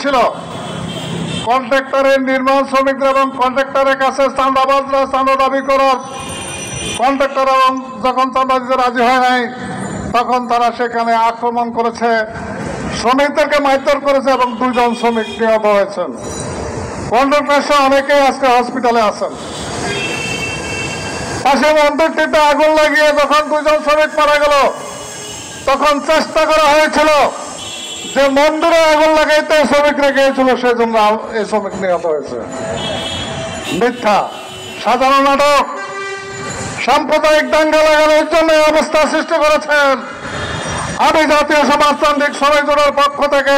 ছিল কন্ট্রাক্টরের নির্মাণ শ্রমিকদের এবং কন্ট্রাক্টরের কাছে চাঁদাবাজরা চাঁদা দাবি করার কন্ট্রাক্টর এবং যখন চাঁদা দিতে রাজি হয় নাই তখন তারা সেখানে আক্রমণ করেছে, শ্রমিকদেরকে মারধর করেছে এবং 2 জন শ্রমিক নিহত হয়েছেন। কন্ট্রাক্টর সহ অনেকেই আজকে হসপিটালে আছেন। পাশে মন্দিরটিতে আগুন লাগিয়ে যখন 2 জন শ্রমিক মারা গেল তখন চেষ্টা করা হয়েছিল যে মন্দিরে আগুন লাগাইতে শ্রমিকরা গিয়েছিল, সেই জন্য এই শ্রমিক নিহত হয়েছে। মিথ্যা, সাধারণ নাটক, সাম্প্রদায়িক দাঙ্গা লাগানোর জন্য এই অবস্থা সৃষ্টি করেছেন। আমি জাতীয় সমাজতান্ত্রিক শ্রমিক জোটের পক্ষ থেকে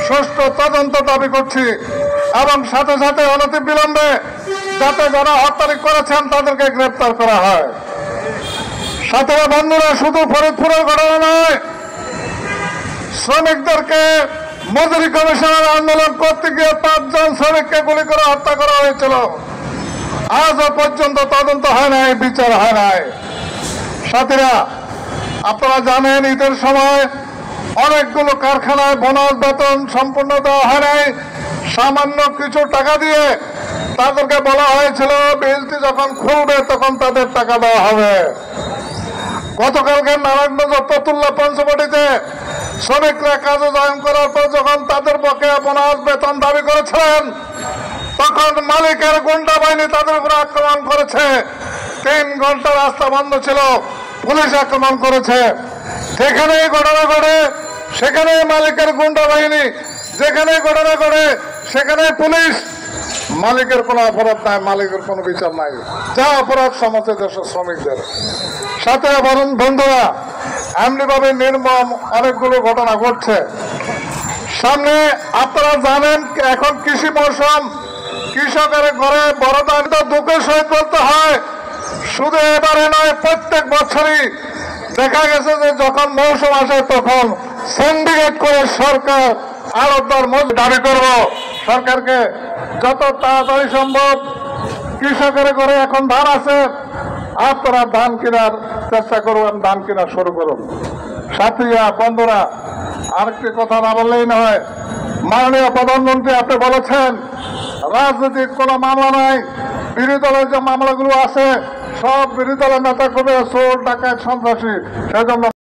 সুষ্ঠু তদন্ত দাবি করছি এবং সাথে সাথে অনতিবিলম্বে যাতে যারা হত্যালি করেছেন তাদেরকে গ্রেপ্তার করা হয়। সাথে বন্ধুরা, শুধু ফরিদপুরের ঘটনা নয়, শ্রমিকদেরকে মজুরি কমিশনের আন্দোলন করতে গিয়ে 5 জন শ্রমিককে গুলি করে হত্যা করা হয়েছিল। আজও পর্যন্ত তদন্ত হয় নাই, বিচার হয় নাই। সাথীরা, আপনারা জানেন ঈদের সময় অনেকগুলো কারখানায় বোনাস বেতন সম্পূর্ণ দেওয়া হয় নাই। সামান্য কিছু টাকা দিয়ে তাদেরকে বলা হয়েছিল বিলটি যখন খুলবে তখন তাদের টাকা দেওয়া হবে। গতকালকে নারায়ণগঞ্জ ফতুল্লা পঞ্চবটিতে শ্রমিকরা কাজে জয়েন করার পর যখন তাদের পক্ষে বোনাস বেতন দাবি করেছিলেন তখন মালিকের গুন্ডা বাহিনী তাদের উপর আক্রমণ করেছে। 3 ঘন্টা রাস্তা বন্ধ ছিল, পুলিশ আক্রমণ করেছে। যেখানেই ঘটনা ঘটে সেখানে মালিকের গুন্ডা বাহিনী, যেখানে ঘটনা ঘটে সেখানে পুলিশ। মালিকের কোনো অপরাধ নাই, মালিকের কোনো বিচার নাই, যা অপরাধ সমাজে দেশের শ্রমিকদের সাথে। বন্ধুরা, এমনিভাবে নির্মম অনেকগুলো ঘটনা ঘটছে সামনে। আপনারা জানেন এখন কৃষি মৌসুম, কৃষকের ঘরে বড় দান দুঃখের সহিত বলতে হয়। শুধু এবারে নয়, প্রত্যেক বছরই দেখা গেছে যে যখন মৌসুম আসে তখন সিন্ডিকেট করে সরকার আড়তদার মজুরি দাবি করব সরকারকে যত তাড়াতাড়ি সম্ভব। কৃষকের ঘরে এখন ধান আছে, আপনারা ধান কেনার চেষ্টা করবেন, ধান কেনা শুরু করুন। সাথীরা, বন্ধুরা, আরেকটি কথা না বললেই নয়। মাননীয় প্রধানমন্ত্রী আপনি বলেছেন রাজনৈতিক কোনো মামলা নাই, বিরোধী দলের যে মামলাগুলো আছে সব বিরোধী দলের নেতা করবে চোর ডাকাত সন্ত্রাসী, সেজন্য